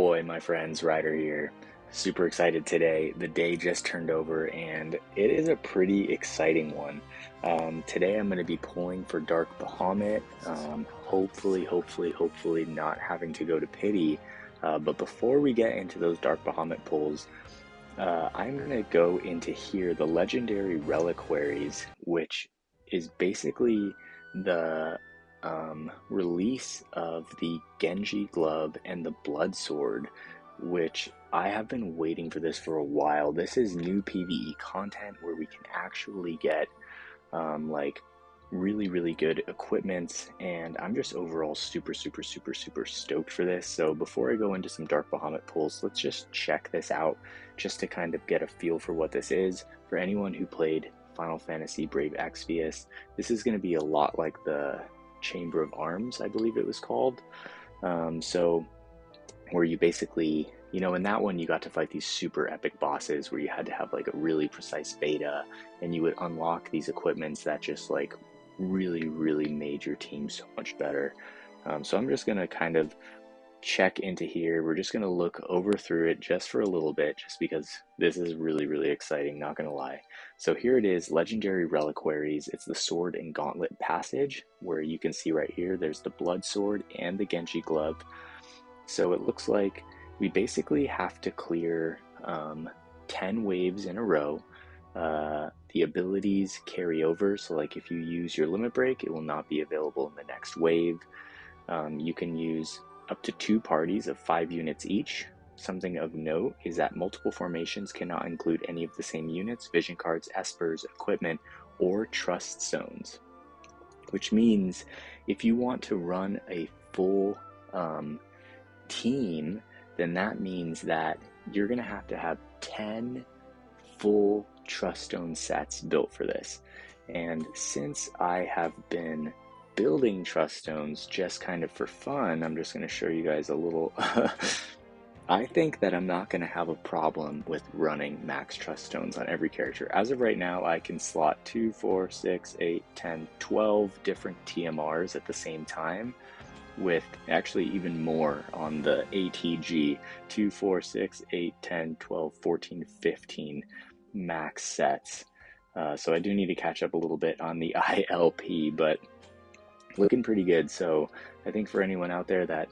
Ahoy, my friends, Ryder here. Super excited today. The day just turned over and it is a pretty exciting one. Today I'm going to be pulling for Dark Bahamut. Hopefully not having to go to pity. But before we get into those Dark Bahamut pulls, I'm going to go into here the Legendary Reliquaries, which is basically the release of the Genji glove and the blood sword, which I have been waiting for this for a while. This is new PvE content where we can actually get like really good equipment, and I'm just overall super stoked for this. So before I go into some Dark Bahamut pulls, let's just check this out just to kind of get a feel for what this is. For anyone who played Final Fantasy Brave Exvius, this is going to be a lot like the Chamber of Arms, I believe it was called. So where you basically, in that one you got to fight these super epic bosses where you had to have like a really precise beta, and you would unlock these equipments that just like really made your team so much better. So I'm just gonna kind of check into here. We're just gonna look over through it just for a little bit, just because this is really exciting, not gonna lie. So here it is, Legendary Reliquaries. It's the Sword and Gauntlet passage, where you can see right here there's the blood sword and the Genji glove. So it looks like we basically have to clear 10 waves in a row. The abilities carry over, so like if you use your limit break, it will not be available in the next wave. You can use up to 2 parties of 5 units each. Something of note is that multiple formations cannot include any of the same units, vision cards, espers, equipment, or trust zones. Which means if you want to run a full team, then that means that you're going to have 10 full trust stone sets built for this. And since I have been building trust stones just kind of for fun, I'm just going to show you guys a little I think that I'm not going to have a problem with running max trust stones on every character. As of right now, I can slot 2, 4, 6, 8, 10, 12 different TMRs at the same time, with actually even more on the ATG, 2, 4, 6, 8, 10, 12, 14, 15 max sets. So I do need to catch up a little bit on the ILP, but looking pretty good. So I think for anyone out there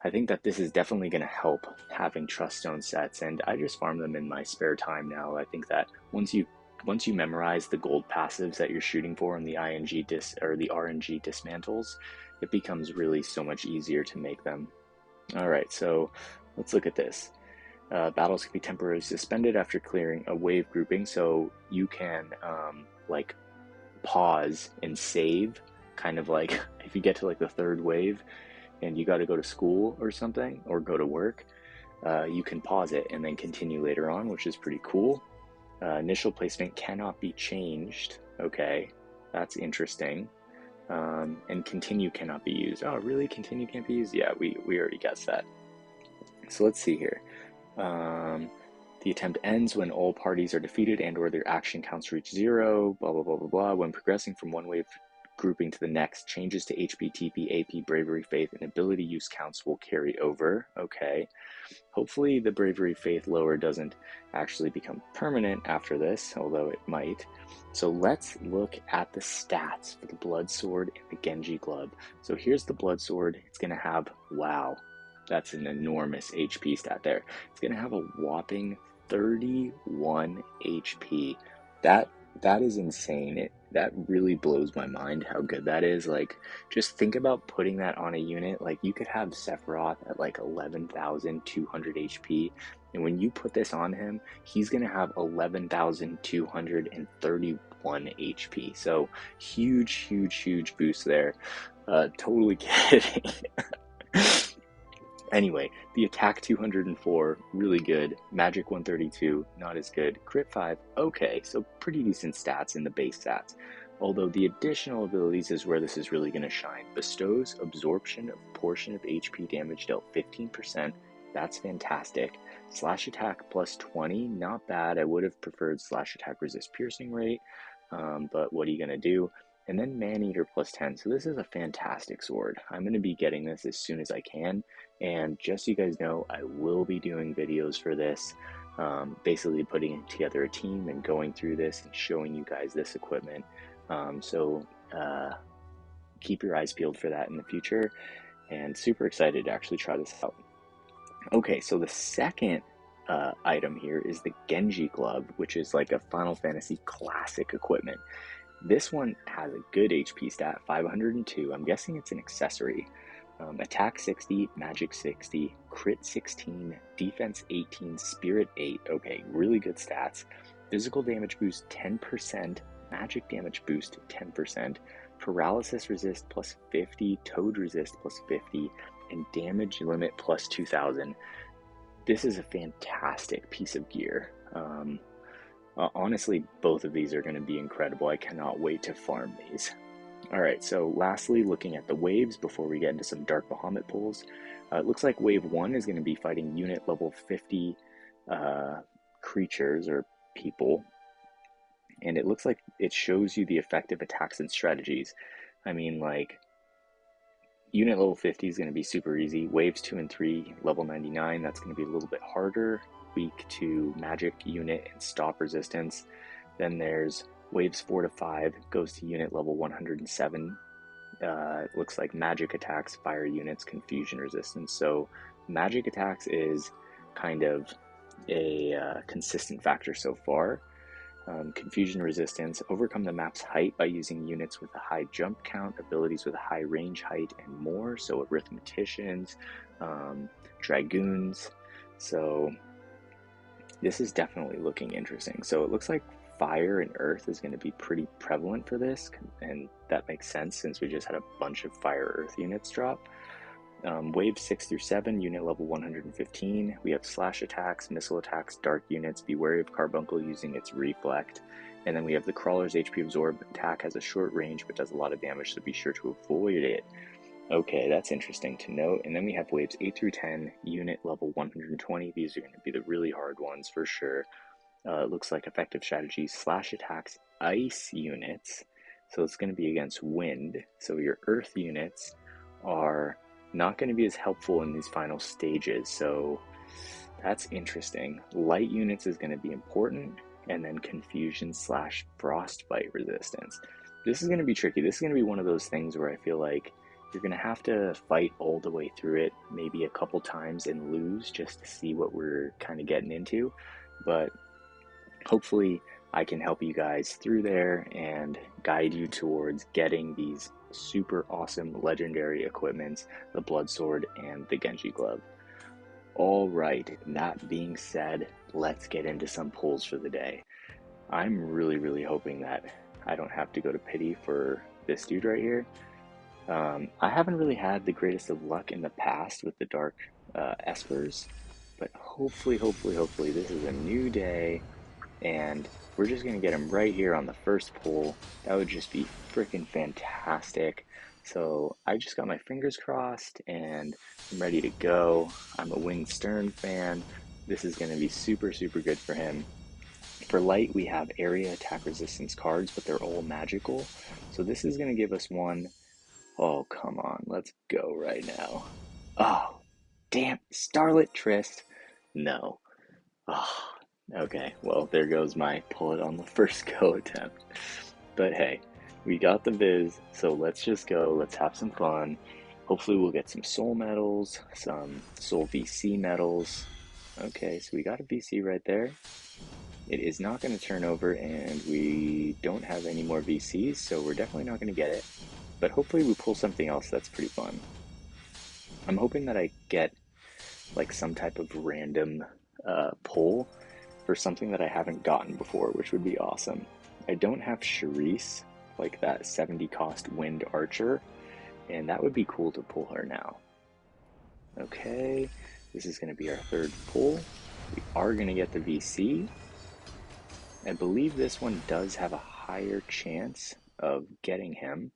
I think that this is definitely going to help having trust stone sets, and I just farm them in my spare time now. I think that once you memorize the gold passives that you're shooting for in the the RNG dismantles, it becomes really so much easier to make them. All right, so let's look at this. Battles can be temporarily suspended after clearing a wave grouping, so you can like pause and save, kind of like if you get to like the 3rd wave and you got to go to school or something, or go to work, you can pause it and then continue later on, which is pretty cool. Initial placement cannot be changed. Okay, that's interesting. And continue cannot be used. Oh, really? Continue can't be used? Yeah, we already guessed that. So let's see here. The attempt ends when all parties are defeated and or their action counts reach 0, blah, blah, blah, blah, blah. When progressing from one wave grouping to the next, changes to HP, TP, AP, Bravery, Faith, and ability use counts will carry over. Okay. Hopefully the Bravery, Faith lower doesn't actually become permanent after this, although it might. So let's look at the stats for the Blood Sword and the Genji glove. So here's the Blood Sword. It's going to have, wow, that's an enormous HP stat there. It's going to have a whopping 31 HP. That is insane. That really blows my mind how good that is. Like, just think about putting that on a unit. Like, you could have Sephiroth at like 11,200 HP, and when you put this on him, he's gonna have 11,231 HP. So huge boost there. Totally kidding. Anyway, the attack 204, really good. Magic 132, not as good. Crit 5, okay, so pretty decent stats in the base stats. Although the additional abilities is where this is really going to shine. Bestows absorption of portion of HP damage dealt 15%. That's fantastic. Slash attack plus 20, not bad. I would have preferred slash attack resist piercing rate, but what are you going to do? and then Man-Eater plus 10. So this is a fantastic sword. I'm going to be getting this as soon as I can, and just so you guys know, I will be doing videos for this, basically putting together a team and going through this and showing you guys this equipment. So keep your eyes peeled for that in the future, and super excited to actually try this out. Okay, so the second item here is the Genji glove, which is like a Final Fantasy classic equipment. This one has a good HP stat, 502. I'm guessing it's an accessory. Attack 60, magic 60, crit 16, defense 18, spirit 8. Okay, really good stats. Physical damage boost 10%, magic damage boost 10%, paralysis resist plus 50, toad resist plus 50, and damage limit plus 2000. This is a fantastic piece of gear. Honestly, both of these are going to be incredible. I cannot wait to farm these. Alright, so lastly, looking at the waves before we get into some Dark Bahamut pulls. It looks like wave 1 is going to be fighting unit level 50 creatures or people. And it looks like it shows you the effective attacks and strategies. I mean, like, unit level 50 is going to be super easy. Waves 2 and 3, level 99, that's going to be a little bit harder. Weak to magic unit and stop resistance. Then there's waves 4 to 5, goes to unit level 107. It looks like magic attacks, fire units, confusion resistance. So magic attacks is kind of a consistent factor so far. Confusion resistance, overcome the map's height by using units with a high jump count, abilities with a high range height, and more. So arithmeticians, dragoons. So this is definitely looking interesting. So it looks like fire and earth is going to be pretty prevalent for this, and that makes sense since we just had a bunch of fire earth units drop. Wave 6 through 7, unit level 115. We have slash attacks, missile attacks, dark units. Be wary of Carbuncle using its reflect. And then we have the Crawler's HP Absorb. Attack has a short range but does a lot of damage, so be sure to avoid it. Okay, that's interesting to note. And then we have waves 8 through 10, unit level 120. These are going to be the really hard ones for sure. It looks like effective strategies, slash attacks, ice units. So it's going to be against wind. So your earth units are not going to be as helpful in these final stages. So that's interesting. Light units is going to be important. And then confusion slash frostbite resistance. This is going to be tricky. This is going to be one of those things where I feel like you're going to have to fight all the way through it, maybe a couple times and lose just to see what we're kind of getting into. But hopefully I can help you guys through there and guide you towards getting these super awesome legendary equipments, the Blood Sword and the Genji Glove. Alright, that being said, let's get into some pulls for the day. I'm really hoping that I don't have to go to pity for this dude right here. I haven't really had the greatest of luck in the past with the Dark Espers, but hopefully this is a new day, and we're just going to get him right here on the first pull. That would just be freaking fantastic. So I just got my fingers crossed, and I'm ready to go. I'm a Winged Stern fan. This is going to be super good for him. For light, we have area attack resistance cards, but they're all magical. So this is going to give us one. Oh, come on. Let's go right now. Oh, damn. Starlit Tryst. No. Oh, okay. Well, there goes my pull it on the first go attempt. But hey, we got the viz, so let's just go. Let's have some fun. Hopefully we'll get some soul medals, some soul VC medals. Okay, so we got a VC right there. It is not going to turn over, and we don't have any more VCs, so we're definitely not going to get it. But hopefully we pull something else that's pretty fun. I'm hoping that I get like some type of random pull for something that I haven't gotten before, which would be awesome. I don't have Charisse, like that 70 cost Wind Archer, and that would be cool to pull her now. Okay, this is going to be our third pull. We are going to get the VC. I believe this one does have a higher chance of getting him.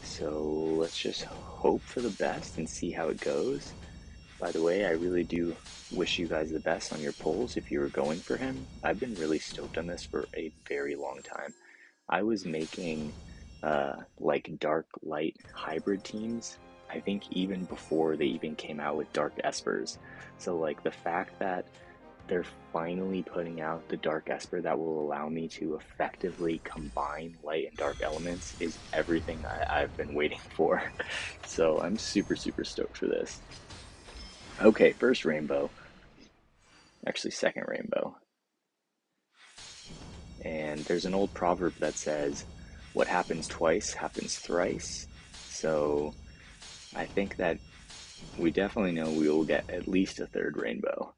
So let's just hope for the best and see how it goes. By the way, I really do wish you guys the best on your pulls if you were going for him. I've been really stoked on this for a very long time. I was making like dark light hybrid teams. I think even before they even came out with dark espers. So like the fact that they're finally putting out the dark esper that will allow me to effectively combine light and dark elements is everything I've been waiting for. So I'm super stoked for this. Okay, first rainbow. Actually, second rainbow. And there's an old proverb that says, what happens twice happens thrice. So I think that we definitely know we will get at least a third rainbow.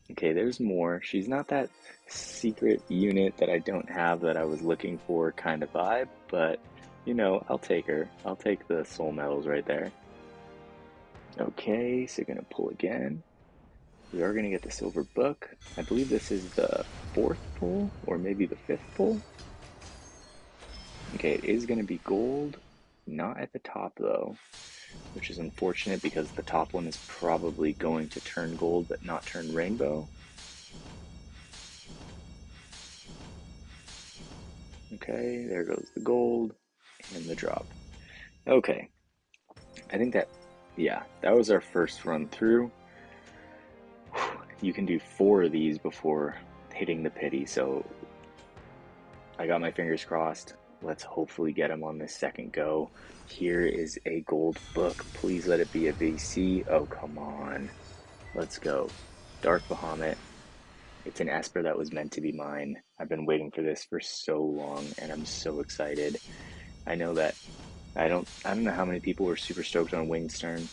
Okay, there's more. She's not that secret unit that I don't have that I was looking for kind of vibe, but you know, I'll take her. I'll take the soul medals right there. Okay, so gonna pull again. We are gonna get the silver book. I believe this is the fourth pull, or maybe the fifth pull. Okay, it is gonna be gold. Not at the top though, which is unfortunate because the top one is probably going to turn gold but not turn rainbow. Okay, there goes the gold and the drop. Okay, I think that, yeah, that was our first run through. You can do 4 of these before hitting the pity, so I got my fingers crossed. Let's hopefully get him on this second go. Here is a gold book. Please let it be a VC. Oh, come on. Let's go. Dark Bahamut. It's an Esper that was meant to be mine. I've been waiting for this for so long, and I'm so excited. I know that I don't know how many people were super stoked on Wingstern.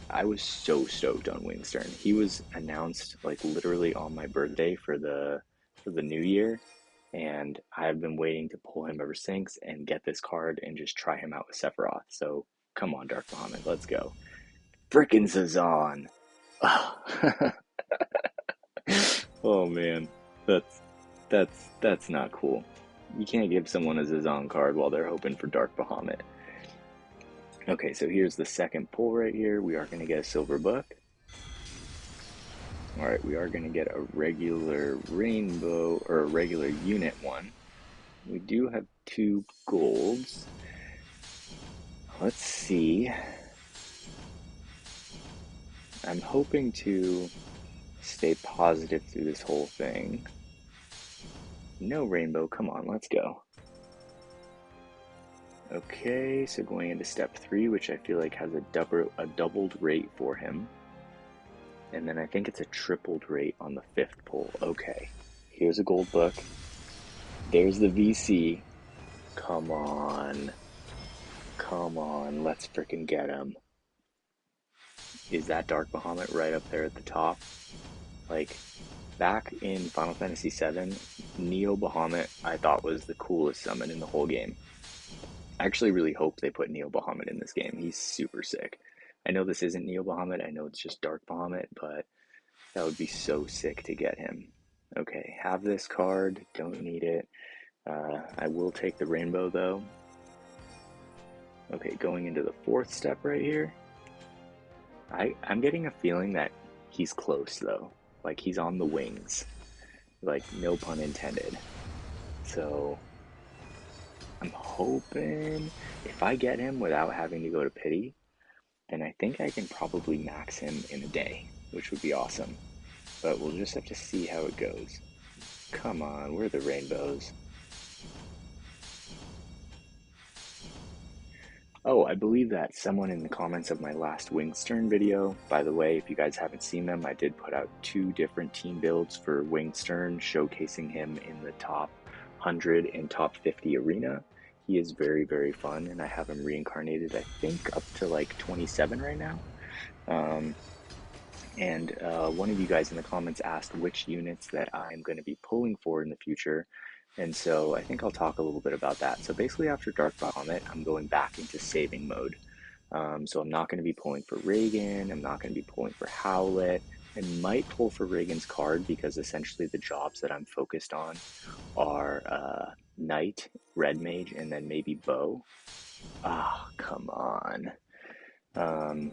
I was so stoked on Wingstern. He was announced like literally on my birthday for the new year, and I've been waiting to pull him ever since and get this card and just try him out with Sephiroth. So come on, Dark Bahamut, let's go. Frickin' Zazan! Oh man, that's that's not cool. You can't give someone a Zazan card while they're hoping for Dark Bahamut. Okay, so here's the second pull right here. We are going to get a silver book. All right, we are going to get a regular rainbow, or a regular unit one. We do have 2 golds. Let's see. I'm hoping to stay positive through this whole thing. No rainbow, come on, let's go. Okay, so going into step 3, which I feel like has a doubled rate for him. And then I think it's a tripled rate on the 5th pull. Okay, here's a gold book. There's the VC. Come on. Come on, let's freaking get him. Is that Dark Bahamut right up there at the top? Like, back in Final Fantasy VII, Neo Bahamut I thought was the coolest summon in the whole game. I actually really hope they put Neo Bahamut in this game. He's super sick. I know this isn't Neo Bahamut, I know it's just Dark Bahamut, but that would be so sick to get him. Okay, have this card, don't need it. I will take the rainbow though. Okay, going into the 4th step right here. I'm getting a feeling that he's close though. Like he's on the wings. Like no pun intended. So I'm hoping if I get him without having to go to pity, then I think I can probably max him in a day, which would be awesome. But we'll just have to see how it goes. Come on, where are the rainbows? Oh, I believe that someone in the comments of my last Wingstern video, by the way, if you guys haven't seen them, I did put out 2 different team builds for Wingstern, showcasing him in the top 100 and top 50 arena. He is very fun, and I have him reincarnated, I think, up to like 27 right now. And one of you guys in the comments asked which units that I'm going to be pulling for in the future. And so I think I'll talk a little bit about that. So basically after Dark Bahamut, I'm going back into saving mode. So I'm not going to be pulling for Reagan. I'm not going to be pulling for Howlet. I might pull for Reagan's card because essentially the jobs that I'm focused on are Knight, Red Mage, and then maybe Bow. Ah, come on.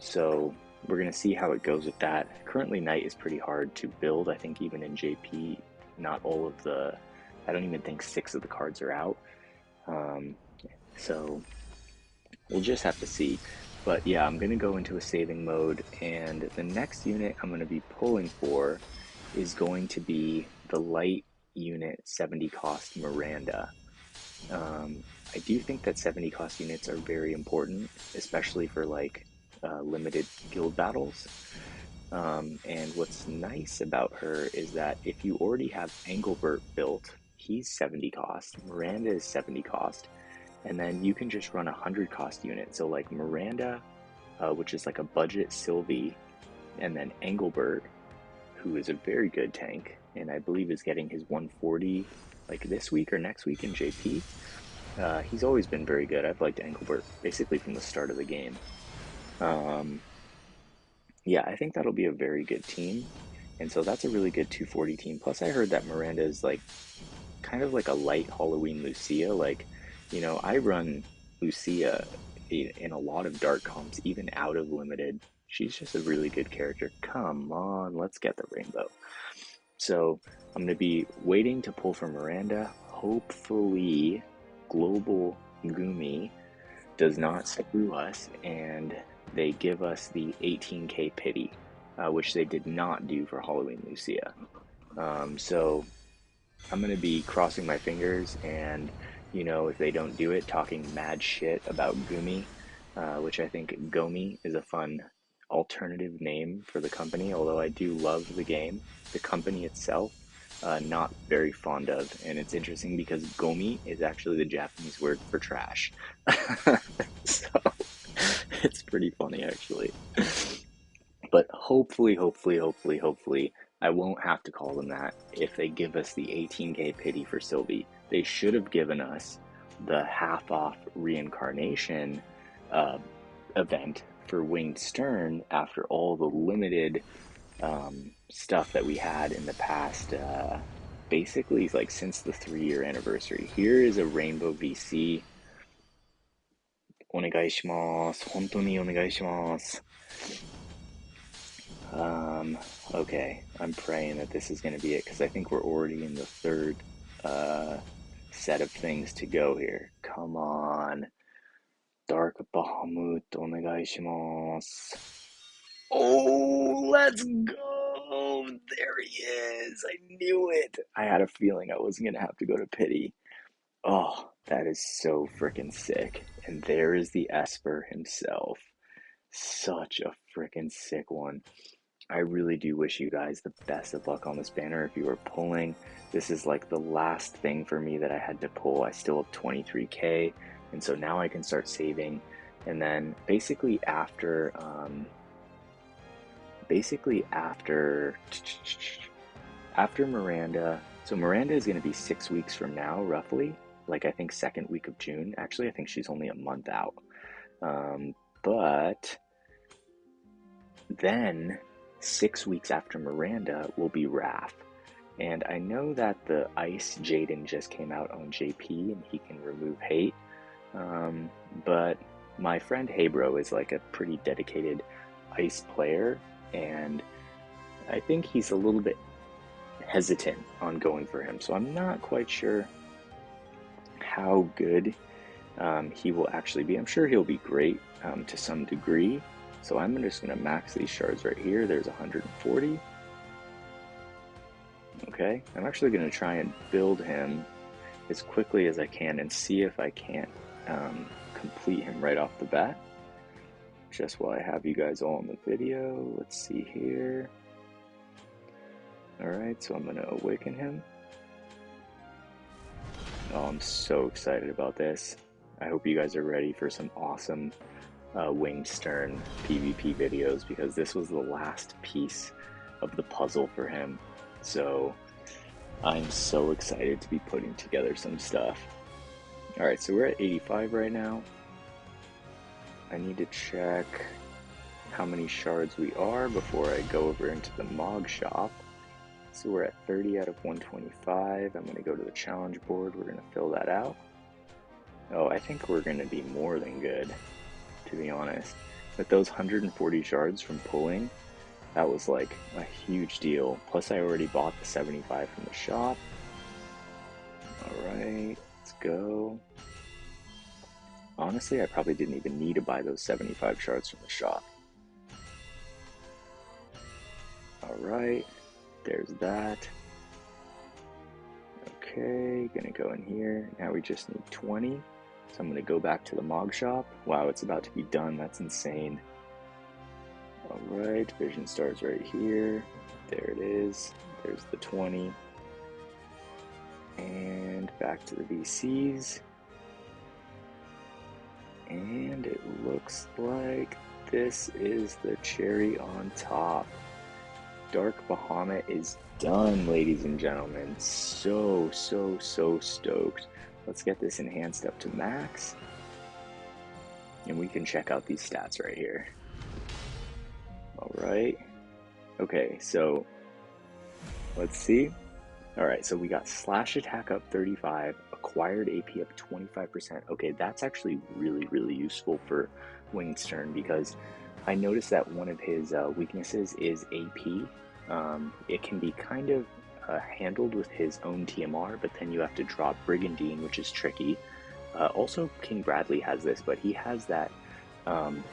So we're going to see how it goes with that. Currently, Knight is pretty hard to build. I think even in JP, not all of the, I don't even think 6 of the cards are out. Um, so we'll just have to see. But yeah, I'm going to go into a saving mode, and the next unit I'm going to be pulling for is going to be the light unit 70 cost Miranda. Um, I do think that 70 cost units are very important, especially for like limited guild battles. And what's nice about her is that if you already have Engelbert built, he's 70 cost, Miranda is 70 cost, and then you can just run a 100 cost unit. So like Miranda, which is like a budget Sylvie, and then Engelbert, who is a very good tank, and I believe is getting his 140 like this week or next week in JP. He's always been very good. I've liked Engelbert basically from the start of the game. Um, yeah, I think that'll be a very good team. And so that's a really good 240 team. Plus, I heard that Miranda is like kind of like a light Halloween Lucia. Like, I run Lucia in a lot of dark comps, even out of limited. She's just a really good character. Come on, let's get the rainbow. So I'm going to be waiting to pull for Miranda. Hopefully, Global Gumi does not screw us and they give us the 18k pity, which they did not do for Halloween Lucia. So I'm going to be crossing my fingers and, if they don't do it, talking mad shit about Gumi, which I think Gomi is a fun alternative name for the company, although I do love the game. The company itself, not very fond of. And it's interesting because Gomi is actually the Japanese word for trash. So it's pretty funny, actually. But hopefully, I won't have to call them that if they give us the 18k pity for Sylvie. They should have given us the half off reincarnation uh, event for Winged Stern after all the limited stuff that we had in the past. Basically, like since the 3-year anniversary. Here is a Rainbow VC. お願いします。本当にお願いします。Okay, I'm praying that this is going to be it because I think we're already in the third set of things to go here. Come on. Dark Bahamut, お願いします. Oh, let's go! There he is! I knew it! I had a feeling I wasn't going to have to go to pity. Oh, that is so freaking sick. And there is the Esper himself. Such a freaking sick one. I really do wish you guys the best of luck on this banner if you are pulling. This is like the last thing for me that I had to pull. I still have 23k, and so now I can start saving. And then basically after Miranda, so Miranda is going to be 6 weeks from now, roughly. Like I think second week of June. Actually, I think she's only a month out. But then 6 weeks after Miranda will be Wrath. And I know that the Ice Jaden just came out on JP and he can remove hate. But my friend Hebro is like a pretty dedicated Ice player, and I think he's a little bit hesitant on going for him. So I'm not quite sure how good he will actually be. I'm sure he'll be great to some degree. So I'm just going to max these shards right here. There's 140. Okay, I'm actually going to try and build him as quickly as I can and see if I can't complete him right off the bat. Just while I have you guys all in the video, let's see here. Alright, so I'm going to awaken him. Oh, I'm so excited about this. I hope you guys are ready for some awesome Winged Stern PvP videos, because this was the last piece of the puzzle for him. So I'm so excited to be putting together some stuff. Alright, so we're at 85 right now. I need to check how many shards we are before I go over into the Mog shop. So we're at 30 out of 125. I'm going to go to the challenge board. We're going to fill that out. Oh, I think we're going to be more than good, to be honest. With those 140 shards from pulling, that was like a huge deal. Plus I already bought the 75 from the shop. Alright, let's go. honestly, I probably didn't even need to buy those 75 shards from the shop. Alright, there's that. Okay, gonna go in here. Now we just need 20. So I'm gonna go back to the Mog shop. Wow, it's about to be done. That's insane. Alright, Vision Star's right here. There it is. There's the 20. And back to the VCs. And it looks like this is the cherry on top. Dark Bahamut is done, ladies and gentlemen. So stoked. Let's get this enhanced up to max. And we can check out these stats right here. Alright. Okay, so let's see. Alright, so we got slash attack up 35, acquired AP up 25%. Okay, that's actually really useful for Winged Stern because I noticed that one of his weaknesses is AP. It can be kind of handled with his own TMR, but then you have to drop Brigandine, which is tricky. Also, King Bradley has this, but he has that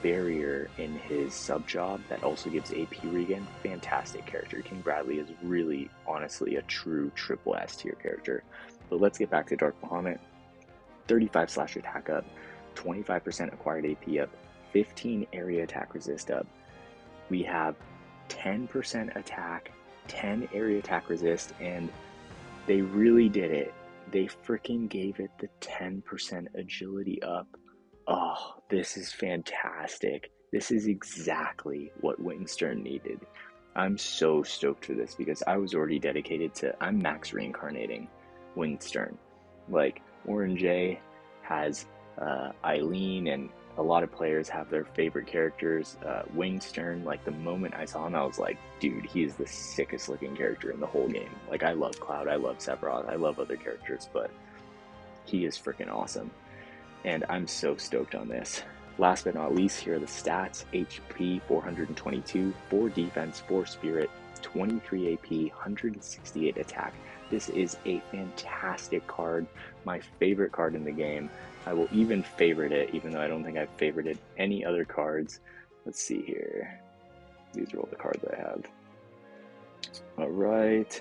barrier in his sub job that also gives AP regen. Fantastic character. King Bradley is really, honestly, a true triple S tier character. But let's get back to Dark Bahamut. 35 slash attack up, 25% acquired AP up, 15 area attack resist up. We have 10% attack, 10 area attack resist, and they really did it. They freaking gave it the 10% agility up. Oh, this is fantastic. This is exactly what Winged Stern needed. I'm so stoked for this because I was already dedicated to, I'm max reincarnating Winged Stern. Like, Orange J has Eileen, and a lot of players have their favorite characters. Winged Stern, like the moment I saw him, I was like, dude, he is the sickest looking character in the whole game. Like, I love Cloud, I love Sephiroth, I love other characters, but he is freaking awesome. And I'm so stoked on this. Last but not least, here are the stats. HP 422, 4 defense, 4 spirit, 23 AP, 168 attack. This is a fantastic card, my favorite card in the game. I will even favorite it, even though I don't think I've favorited any other cards. Let's see here. These are all the cards I have. Alright,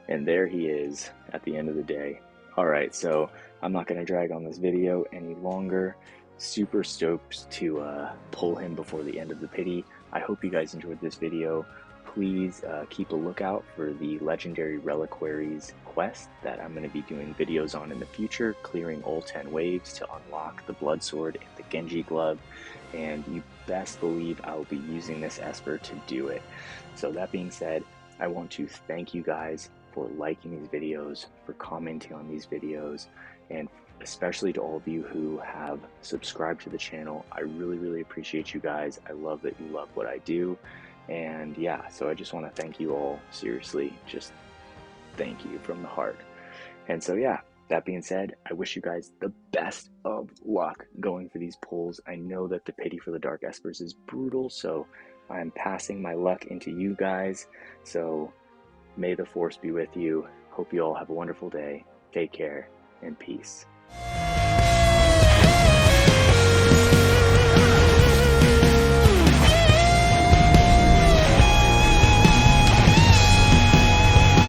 and there he is at the end of the day. Alright, so I'm not going to drag on this video any longer. Super stoked to pull him before the end of the pity. I hope you guys enjoyed this video. Please keep a lookout for the Legendary Reliquaries quest that I'm going to be doing videos on in the future, clearing all 10 waves to unlock the Blood Sword and the Genji Glove, and you best believe I will be using this Esper to do it. So that being said, I want to thank you guys for liking these videos, for commenting on these videos, and especially to all of you who have subscribed to the channel. I really appreciate you guys. I love that you love what I do. And yeah, so I just want to thank you all, seriously, just thank you from the heart. And so yeah, that being said, I wish you guys the best of luck going for these pulls. I know that the pity for the Dark Espers is brutal, so I'm passing my luck into you guys. So may the force be with you. Hope you all have a wonderful day. Take care and peace.